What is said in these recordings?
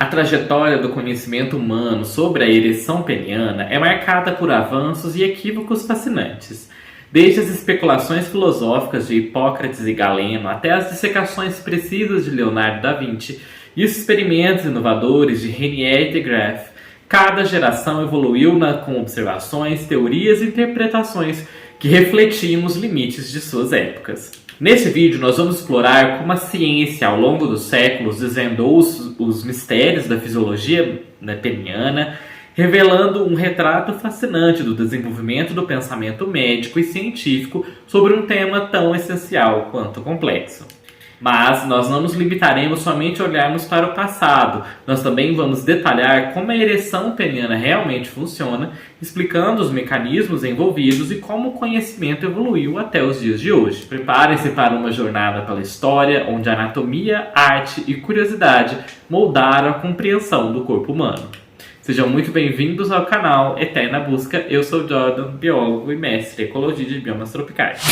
A trajetória do conhecimento humano sobre a ereção peniana é marcada por avanços e equívocos fascinantes. Desde as especulações filosóficas de Hipócrates e Galeno até as dissecações precisas de Leonardo da Vinci e os experimentos inovadores de Renier de Graaf, cada geração evoluiu com observações, teorias e interpretações que refletiam os limites de suas épocas. Neste vídeo nós vamos explorar como a ciência ao longo dos séculos desvendou os mistérios da fisiologia peniana, revelando um retrato fascinante do desenvolvimento do pensamento médico e científico sobre um tema tão essencial quanto complexo. Mas nós não nos limitaremos somente a olharmos para o passado, nós também vamos detalhar como a ereção peniana realmente funciona, explicando os mecanismos envolvidos e como o conhecimento evoluiu até os dias de hoje. Preparem-se para uma jornada pela história, onde anatomia, arte e curiosidade moldaram a compreensão do corpo humano. Sejam muito bem-vindos ao canal Eterna Busca. Eu sou Jordan, biólogo e mestre em Ecologia de Biomas Tropicais.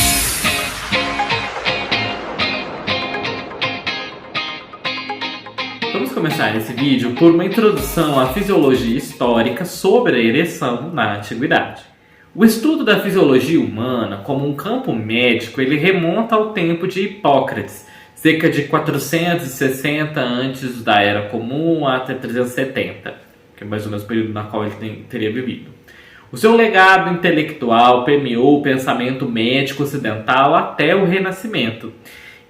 Vamos começar esse vídeo por uma introdução à fisiologia histórica sobre a ereção na antiguidade. O estudo da fisiologia humana como um campo médico ele remonta ao tempo de Hipócrates, cerca de 460 antes da Era Comum até 370, que é mais ou menos o período na qual ele teria vivido. O seu legado intelectual permeou o pensamento médico ocidental até o Renascimento.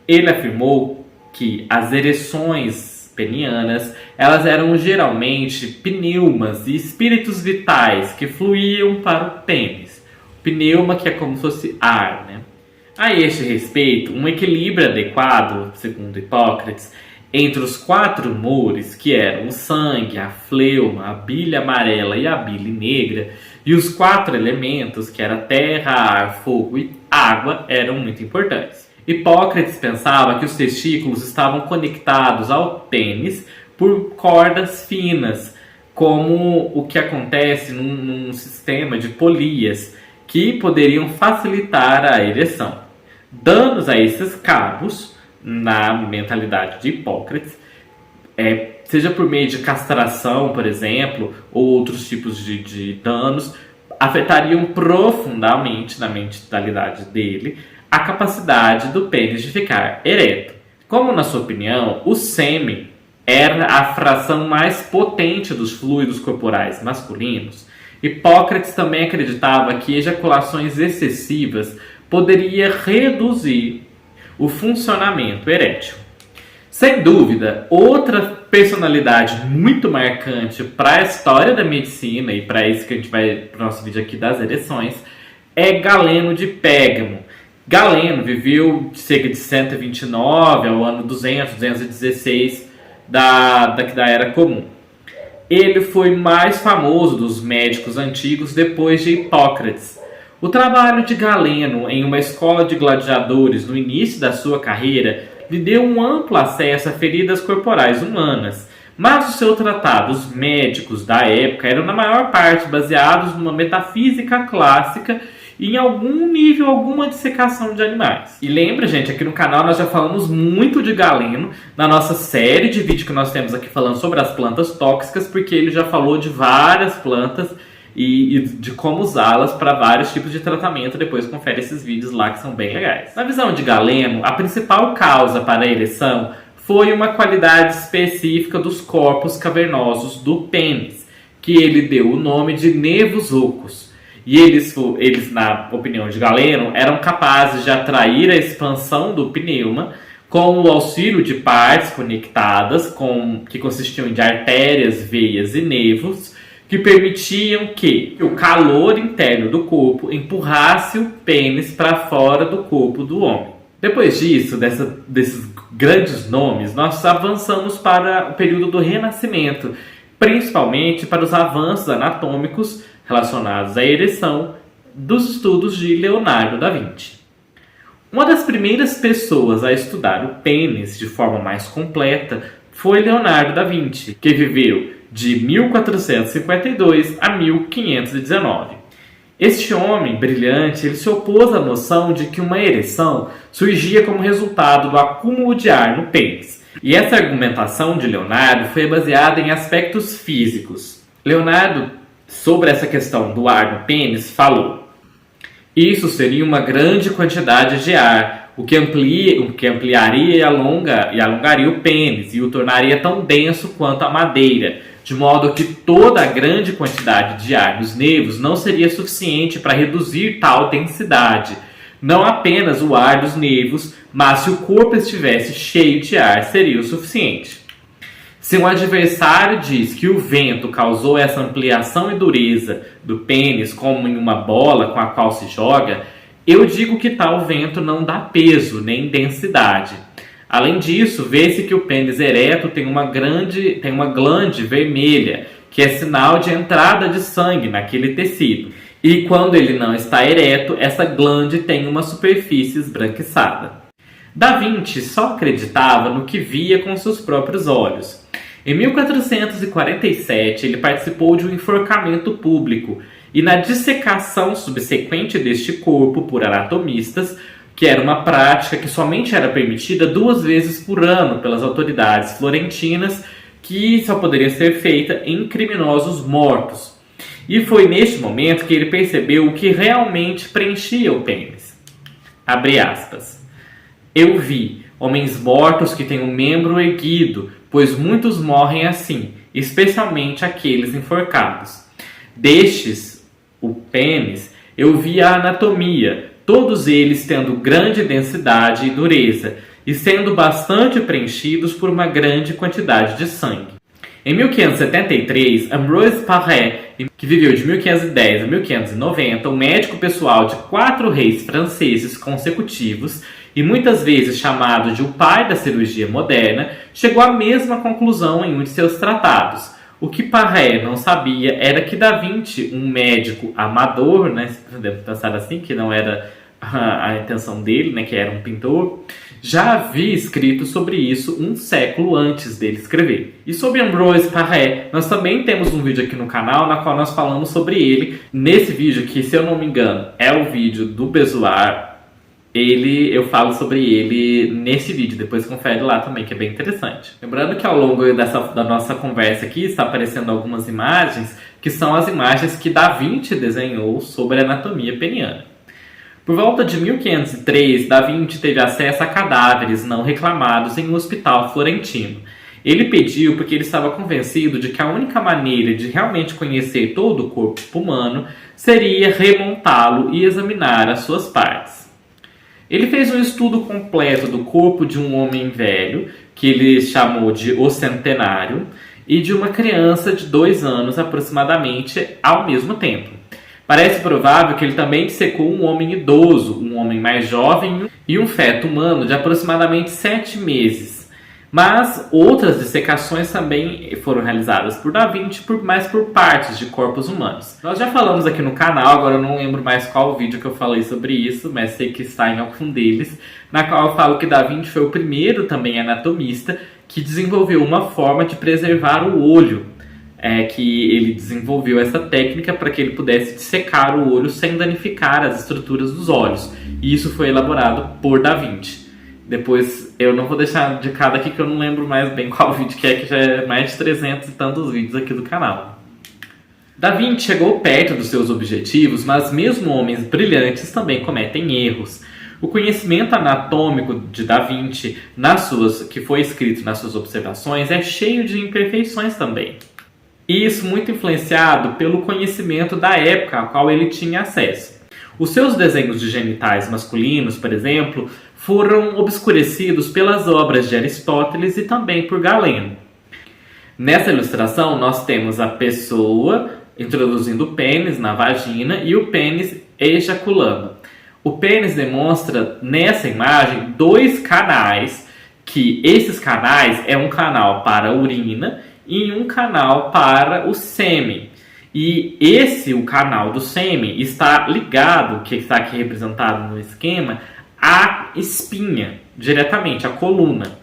Ele afirmou que as ereções penianas, elas eram geralmente pneumas e espíritos vitais que fluíam para o pênis. O pneuma que é como se fosse ar, né? A este respeito, um equilíbrio adequado, segundo Hipócrates, entre os quatro humores, que eram o sangue, a fleuma, a bile amarela e a bile negra, e os quatro elementos, que eram terra, ar, fogo e água, eram muito importantes. Hipócrates pensava que os testículos estavam conectados ao pênis por cordas finas, como o que acontece num sistema de polias, que poderiam facilitar a ereção. Danos a esses cabos, na mentalidade de Hipócrates, seja por meio de castração, por exemplo, ou outros tipos de danos, afetariam profundamente, na mentalidade dele, a capacidade do pênis de ficar ereto. Como, na sua opinião, o sêmen era a fração mais potente dos fluidos corporais masculinos, Hipócrates também acreditava que ejaculações excessivas poderia reduzir o funcionamento erétil. Sem dúvida, outra personalidade muito marcante para a história da medicina, e para isso que a gente vai para o nosso vídeo aqui das ereções, é Galeno de Pérgamo. Galeno viveu de cerca de 129 ao ano 216 da Era Comum. Ele foi mais famoso dos médicos antigos depois de Hipócrates. O trabalho de Galeno em uma escola de gladiadores no início da sua carreira lhe deu um amplo acesso a feridas corporais humanas, mas os seus tratados médicos da época eram na maior parte baseados numa metafísica clássica e em algum nível, alguma dissecação de animais. E lembra, gente, aqui no canal nós já falamos muito de Galeno na nossa série de vídeos que nós temos aqui falando sobre as plantas tóxicas, porque ele já falou de várias plantas e de como usá-las para vários tipos de tratamento. Depois confere esses vídeos lá que são bem legais. Na visão de Galeno, a principal causa para a ereção foi uma qualidade específica dos corpos cavernosos do pênis, que ele deu o nome de nervos ocos. E eles, na opinião de Galeno, eram capazes de atrair a expansão do pneuma com o auxílio de partes conectadas, que consistiam de artérias, veias e nervos, que permitiam que o calor interno do corpo empurrasse o pênis para fora do corpo do homem. Depois disso, desses grandes nomes, nós avançamos para o período do Renascimento, principalmente para os avanços anatômicos relacionados à ereção dos estudos de Leonardo da Vinci. Uma das primeiras pessoas a estudar o pênis de forma mais completa foi Leonardo da Vinci, que viveu de 1452 a 1519. Este homem brilhante ele se opôs à noção de que uma ereção surgia como resultado do acúmulo de ar no pênis. E essa argumentação de Leonardo foi baseada em aspectos físicos. Leonardo, sobre essa questão do ar no pênis, falou: isso seria uma grande quantidade de ar, o que ampliaria e alongaria o pênis e o tornaria tão denso quanto a madeira, de modo que toda a grande quantidade de ar nos nervos não seria suficiente para reduzir tal densidade. Não apenas o ar dos nervos, mas se o corpo estivesse cheio de ar, seria o suficiente. Se um adversário diz que o vento causou essa ampliação e dureza do pênis como em uma bola com a qual se joga, eu digo que tal vento não dá peso nem densidade. Além disso, vê-se que o pênis ereto tem uma glande vermelha, que é sinal de entrada de sangue naquele tecido. E quando ele não está ereto, essa glande tem uma superfície esbranquiçada. Da Vinci só acreditava no que via com seus próprios olhos. Em 1447, ele participou de um enforcamento público e na dissecação subsequente deste corpo por anatomistas, que era uma prática que somente era permitida 2 vezes por ano pelas autoridades florentinas, que só poderia ser feita em criminosos mortos. E foi neste momento que ele percebeu o que realmente preenchia o pênis. Abre aspas. Eu vi homens mortos que têm um membro erguido, pois muitos morrem assim, especialmente aqueles enforcados. Destes, o pênis, eu vi a anatomia, todos eles tendo grande densidade e dureza, e sendo bastante preenchidos por uma grande quantidade de sangue. Em 1573, Ambroise Paré, que viveu de 1510 a 1590, um médico pessoal de 4 reis franceses consecutivos, e muitas vezes chamado de o pai da cirurgia moderna, chegou à mesma conclusão em um de seus tratados. O que Paré não sabia era que Da Vinci, um médico amador, se podemos pensar assim, que não era a intenção dele, que era um pintor, já havia escrito sobre isso um século antes dele escrever. E sobre Ambroise Paré, nós também temos um vídeo aqui no canal na qual nós falamos sobre ele. Nesse vídeo, que se eu não me engano é o vídeo do Bezoar, eu falo sobre ele nesse vídeo, depois confere lá também, que é bem interessante. Lembrando que ao longo da nossa conversa aqui está aparecendo algumas imagens, que são as imagens que Da Vinci desenhou sobre a anatomia peniana. Por volta de 1503, Da Vinci teve acesso a cadáveres não reclamados em um hospital florentino. Ele pediu porque ele estava convencido de que a única maneira de realmente conhecer todo o corpo humano seria remontá-lo e examinar as suas partes. Ele fez um estudo completo do corpo de um homem velho, que ele chamou de O Centenário, e de uma criança de 2 anos aproximadamente ao mesmo tempo. Parece provável que ele também dissecou um homem idoso, um homem mais jovem e um feto humano de aproximadamente 7 meses. Mas outras dissecações também foram realizadas por Da Vinci, mas por partes de corpos humanos. Nós já falamos aqui no canal, agora eu não lembro mais qual vídeo que eu falei sobre isso, mas sei que está em algum deles, na qual eu falo que Da Vinci foi o primeiro também anatomista que desenvolveu uma forma de preservar o olho. Que ele desenvolveu essa técnica para que ele pudesse dissecar o olho sem danificar as estruturas dos olhos. E isso foi elaborado por Da Vinci. Depois, eu não vou deixar de cada aqui que eu não lembro mais bem qual vídeo que já é mais de 300 e tantos vídeos aqui do canal. Da Vinci chegou perto dos seus objetivos, mas mesmo homens brilhantes também cometem erros. O conhecimento anatômico de Da Vinci, que foi escrito nas suas observações, é cheio de imperfeições também. E isso muito influenciado pelo conhecimento da época a qual ele tinha acesso. Os seus desenhos de genitais masculinos, por exemplo, foram obscurecidos pelas obras de Aristóteles e também por Galeno. Nessa ilustração, nós temos a pessoa introduzindo o pênis na vagina e o pênis ejaculando. O pênis demonstra, nessa imagem, 2 canais, que esses canais é um canal para a urina e um canal para o sêmen. E o canal do sêmen, está ligado, que está aqui representado no esquema, à espinha, diretamente, à coluna.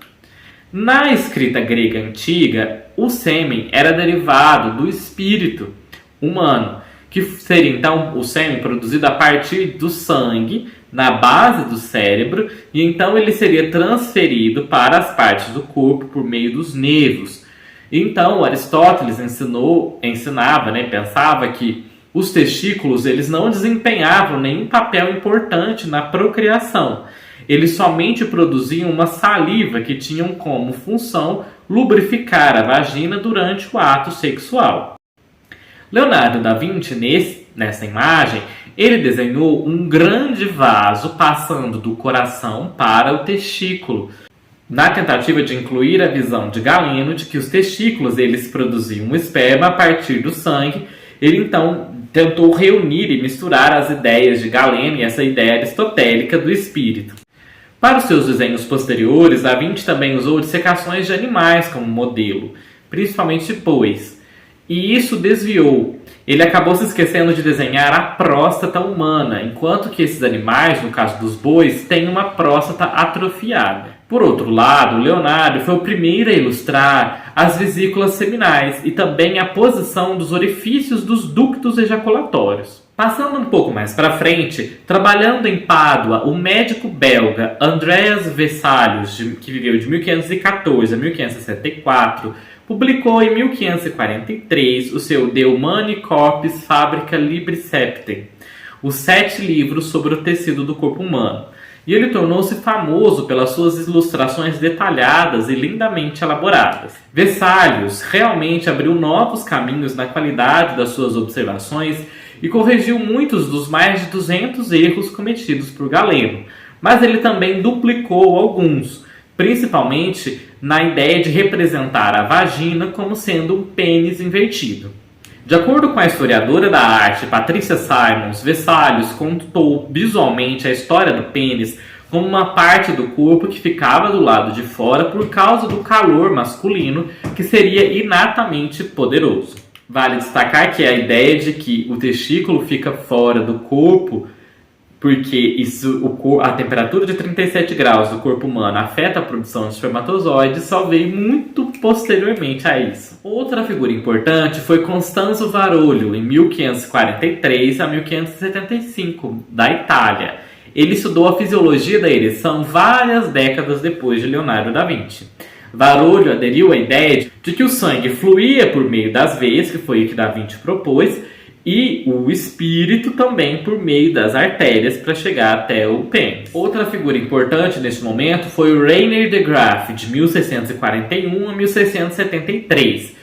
Na escrita grega antiga, o sêmen era derivado do espírito humano, que seria então o sêmen produzido a partir do sangue na base do cérebro e então ele seria transferido para as partes do corpo por meio dos nervos. Então Aristóteles ensinava, pensava que os testículos eles não desempenhavam nenhum papel importante na procriação. Eles somente produziam uma saliva que tinham como função lubrificar a vagina durante o ato sexual. Leonardo da Vinci, nessa imagem, ele desenhou um grande vaso passando do coração para o testículo, na tentativa de incluir a visão de Galeno de que os testículos eles produziam esperma a partir do sangue. Ele então tentou reunir e misturar as ideias de Galeno e essa ideia aristotélica do espírito. Para os seus desenhos posteriores, Da Vinci também usou dissecações de animais como modelo, principalmente de bois. E isso desviou. Ele acabou se esquecendo de desenhar a próstata humana, enquanto que esses animais, no caso dos bois, têm uma próstata atrofiada. Por outro lado, Leonardo foi o primeiro a ilustrar as vesículas seminais e também a posição dos orifícios dos ductos ejaculatórios. Passando um pouco mais para frente, trabalhando em Pádua, o médico belga Andreas Vesalius, que viveu de 1514 a 1564, publicou em 1543 o seu De Humani Corpus Fabrica Libri Septem, os 7 livros sobre o tecido do corpo humano. E ele tornou-se famoso pelas suas ilustrações detalhadas e lindamente elaboradas. Vesalius realmente abriu novos caminhos na qualidade das suas observações e corrigiu muitos dos mais de 200 erros cometidos por Galeno, mas ele também duplicou alguns, principalmente na ideia de representar a vagina como sendo um pênis invertido. De acordo com a historiadora da arte Patricia Simons, Vesalius contou visualmente a história do pênis como uma parte do corpo que ficava do lado de fora por causa do calor masculino, que seria inatamente poderoso. Vale destacar que a ideia de que o testículo fica fora do corpo porque a temperatura de 37 graus do corpo humano afeta a produção de espermatozoides só veio muito posteriormente a isso. Outra figura importante foi Costanzo Varolio, em 1543 a 1575, da Itália. Ele estudou a fisiologia da ereção várias décadas depois de Leonardo da Vinci. Varolio aderiu à ideia de que o sangue fluía por meio das veias, que foi o que da Vinci propôs, e o espírito também por meio das artérias para chegar até o pênis. Outra figura importante neste momento foi o Reiner de Graaf, de 1641 a 1673.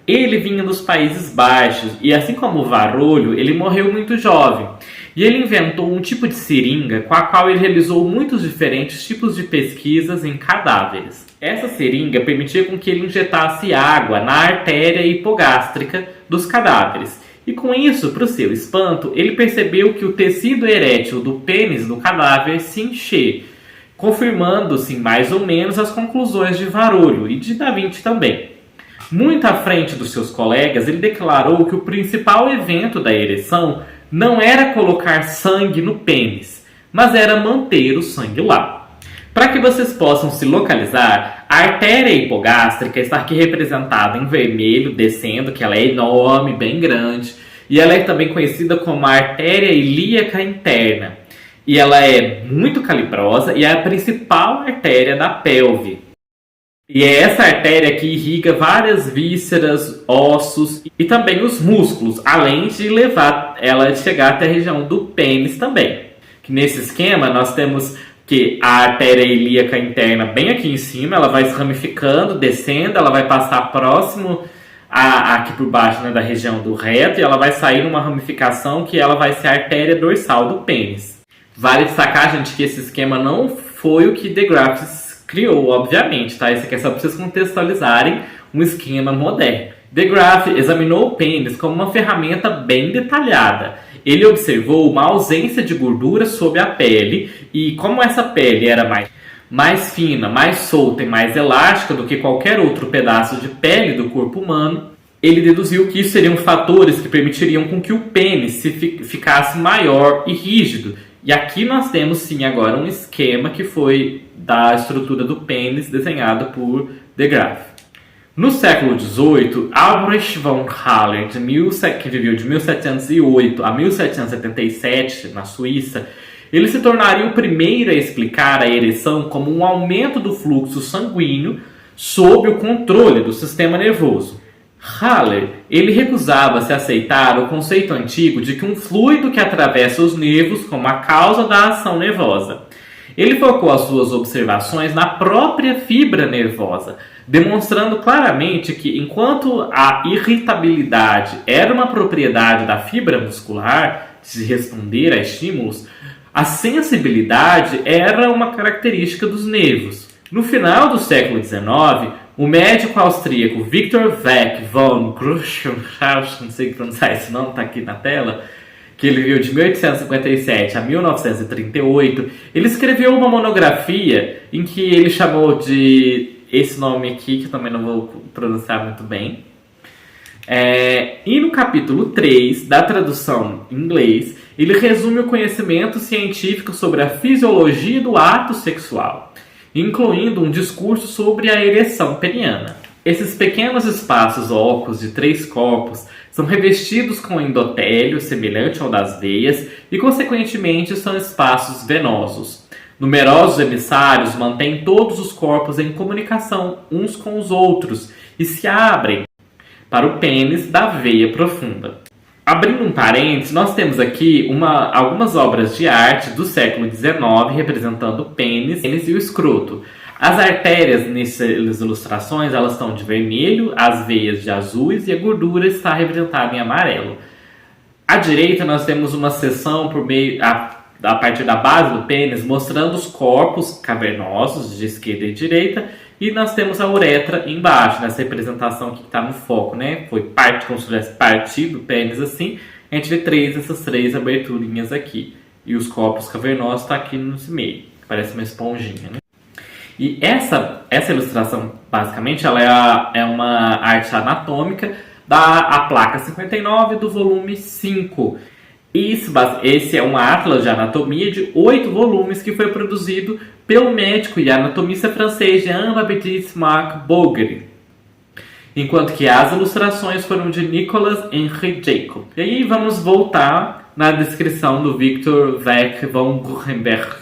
Ele vinha dos Países Baixos e, assim como o Varolio, ele morreu muito jovem. E ele inventou um tipo de seringa com a qual ele realizou muitos diferentes tipos de pesquisas em cadáveres. Essa seringa permitia com que ele injetasse água na artéria hipogástrica dos cadáveres. E com isso, para o seu espanto, ele percebeu que o tecido erétil do pênis do cadáver se enchia, confirmando-se mais ou menos as conclusões de Varolio e de Da Vinci também. Muito à frente dos seus colegas, ele declarou que o principal evento da ereção não era colocar sangue no pênis, mas era manter o sangue lá. Para que vocês possam se localizar, a artéria hipogástrica está aqui representada em vermelho, descendo, que ela é enorme, bem grande, e ela é também conhecida como a artéria ilíaca interna. E ela é muito calibrosa e é a principal artéria da pelve. E é essa artéria que irriga várias vísceras, ossos e também os músculos, além de levar ela a chegar até a região do pênis também. Que nesse esquema nós temos que a artéria ilíaca interna bem aqui em cima, ela vai se ramificando, descendo, ela vai passar próximo aqui por baixo, da região do reto, e ela vai sair numa ramificação que ela vai ser a artéria dorsal do pênis. Vale destacar, gente, que esse esquema não foi o que de Graaf criou, obviamente, tá? Esse aqui é só para vocês contextualizarem um esquema moderno. De Graaf examinou o pênis como uma ferramenta bem detalhada. Ele observou uma ausência de gordura sob a pele e como essa pele era mais fina, mais solta e mais elástica do que qualquer outro pedaço de pele do corpo humano, ele deduziu que isso seriam fatores que permitiriam com que o pênis ficasse maior e rígido. E aqui nós temos sim agora um esquema que foi da estrutura do pênis desenhado por de Graaf. No século XVIII, Albrecht von Haller, que viveu de 1708 a 1777 na Suíça, ele se tornaria o primeiro a explicar a ereção como um aumento do fluxo sanguíneo sob o controle do sistema nervoso. Haller, ele recusava-se a aceitar o conceito antigo de que um fluido que atravessa os nervos como a causa da ação nervosa. Ele focou as suas observações na própria fibra nervosa, demonstrando claramente que, enquanto a irritabilidade era uma propriedade da fibra muscular de responder a estímulos, a sensibilidade era uma característica dos nervos. No final do século XIX, o médico austríaco Victor Weck von Gruchenhaus, não sei pronunciar esse nome, está aqui na tela, que ele viveu de 1857 a 1938, ele escreveu uma monografia em que ele chamou de esse nome aqui, que eu também não vou pronunciar muito bem. E no capítulo 3 da tradução em inglês, ele resume o conhecimento científico sobre a fisiologia do ato sexual, incluindo um discurso sobre a ereção peniana. Esses pequenos espaços ocos de 3 corpos são revestidos com endotélio semelhante ao das veias e, consequentemente, são espaços venosos. Numerosos emissários mantêm todos os corpos em comunicação uns com os outros e se abrem para o pênis da veia profunda. Abrindo um parênteses, nós temos aqui algumas obras de arte do século XIX representando o pênis e o escroto. As artérias nessas ilustrações elas estão de vermelho, as veias de azuis e a gordura está representada em amarelo. À direita nós temos uma seção a partir da base do pênis mostrando os corpos cavernosos de esquerda e direita, e nós temos a uretra embaixo, nessa representação que está no foco, né? Foi como se tivesse partido o pênis assim. A gente vê essas três aberturinhas aqui. E os corpos cavernosos estão aqui no meio, que parece uma esponjinha, né? E essa ilustração, basicamente, ela é uma arte anatômica da placa 59 do volume 5. Esse é um atlas de anatomia de 8 volumes que foi produzido pelo médico e anatomista francês Jean-Baptiste Marc Bourget, enquanto que as ilustrações foram de Nicolas Henri Jacob. E aí vamos voltar na descrição do Victor Weck von Gruchenberg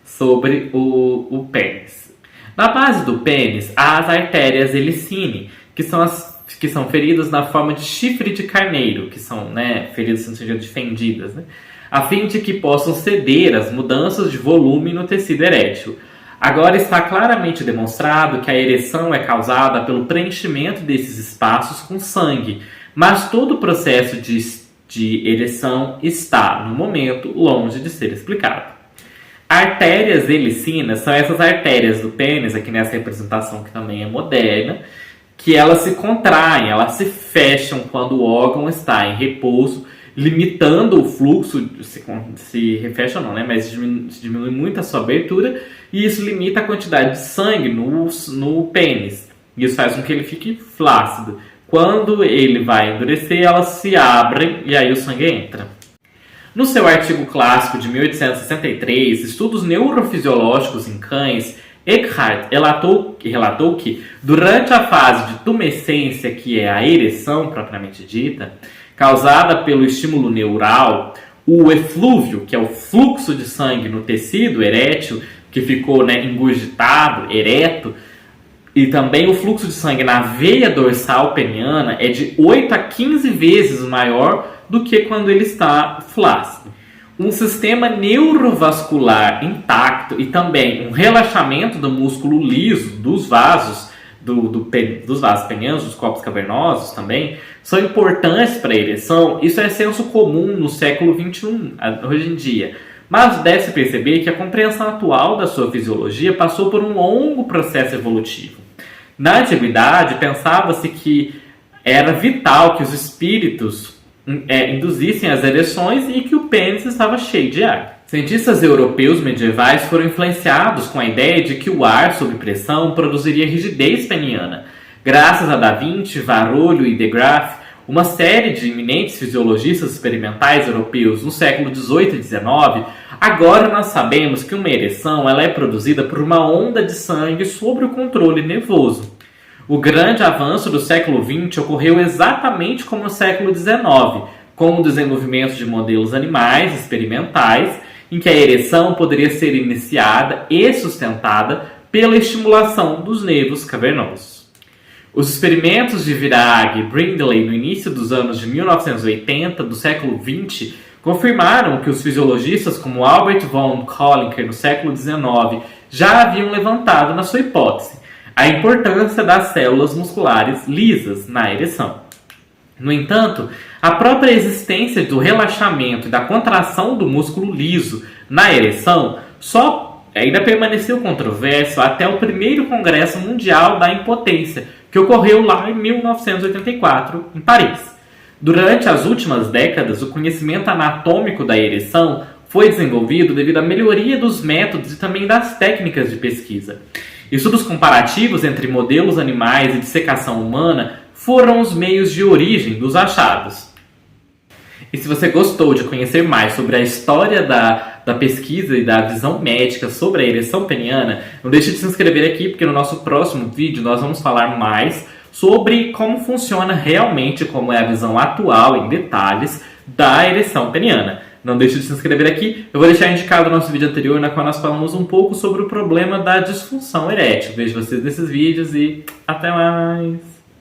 sobre o pênis. Na base do pênis, há as artérias helicine, que são feridas na forma de chifre de carneiro, que são, né, feridas no sentido de fendidas, né, a fim de que possam ceder às mudanças de volume no tecido erétil. Agora está claramente demonstrado que a ereção é causada pelo preenchimento desses espaços com sangue, mas todo o processo de ereção está, no momento, longe de ser explicado. Artérias helicinas são essas artérias do pênis, aqui nessa representação que também é moderna, que elas se contraem, elas se fecham quando o órgão está em repouso, limitando o fluxo, se refecha não, né? Mas diminui muito a sua abertura, e isso limita a quantidade de sangue no pênis. Isso faz com que ele fique flácido. Quando ele vai endurecer, elas se abrem e aí o sangue entra. No seu artigo clássico de 1863, Estudos Neurofisiológicos em Cães, Eckhart relatou que, durante a fase de tumescência, que é a ereção propriamente dita, causada pelo estímulo neural, o eflúvio, que é o fluxo de sangue no tecido erétil, que ficou, né, engurgitado, ereto, e também o fluxo de sangue na veia dorsal peniana é de 8 a 15 vezes maior do que quando ele está flácido. Um sistema neurovascular intacto e também um relaxamento do músculo liso dos vasos, dos vasos penianos, dos corpos cavernosos também, são importantes para a ereção. Isso é senso comum no século XXI, hoje em dia. Mas deve-se perceber que a compreensão atual da sua fisiologia passou por um longo processo evolutivo. Na antiguidade, pensava-se que era vital que os espíritos induzissem as ereções e que o pênis estava cheio de ar. Cientistas europeus medievais foram influenciados com a ideia de que o ar sob pressão produziria rigidez peniana. Graças a Da Vinci, Varolho e de Graaf, uma série de eminentes fisiologistas experimentais europeus no século XVIII e XIX, agora nós sabemos que uma ereção ela é produzida por uma onda de sangue sob o controle nervoso. O grande avanço do século XX ocorreu exatamente como no século XIX, com o desenvolvimento de modelos animais experimentais em que a ereção poderia ser iniciada e sustentada pela estimulação dos nervos cavernosos. Os experimentos de Virag e Brindley no início dos anos de 1980 do século XX confirmaram que os fisiologistas como Albert von Kolliker no século XIX já haviam levantado na sua hipótese a importância das células musculares lisas na ereção. No entanto, a própria existência do relaxamento e da contração do músculo liso na ereção só ainda permaneceu controverso até o primeiro Congresso Mundial da Impotência, que ocorreu lá em 1984, em Paris. Durante as últimas décadas, o conhecimento anatômico da ereção foi desenvolvido devido à melhoria dos métodos e também das técnicas de pesquisa. Estudos comparativos entre modelos animais e dissecação humana foram os meios de origem dos achados. E se você gostou de conhecer mais sobre a história da pesquisa e da visão médica sobre a ereção peniana, não deixe de se inscrever aqui, porque no nosso próximo vídeo nós vamos falar mais sobre como funciona realmente, como é a visão atual em detalhes da ereção peniana. Não deixe de se inscrever aqui. Eu vou deixar indicado o nosso vídeo anterior, na qual nós falamos um pouco sobre o problema da disfunção erétil. Vejo vocês nesses vídeos e até mais!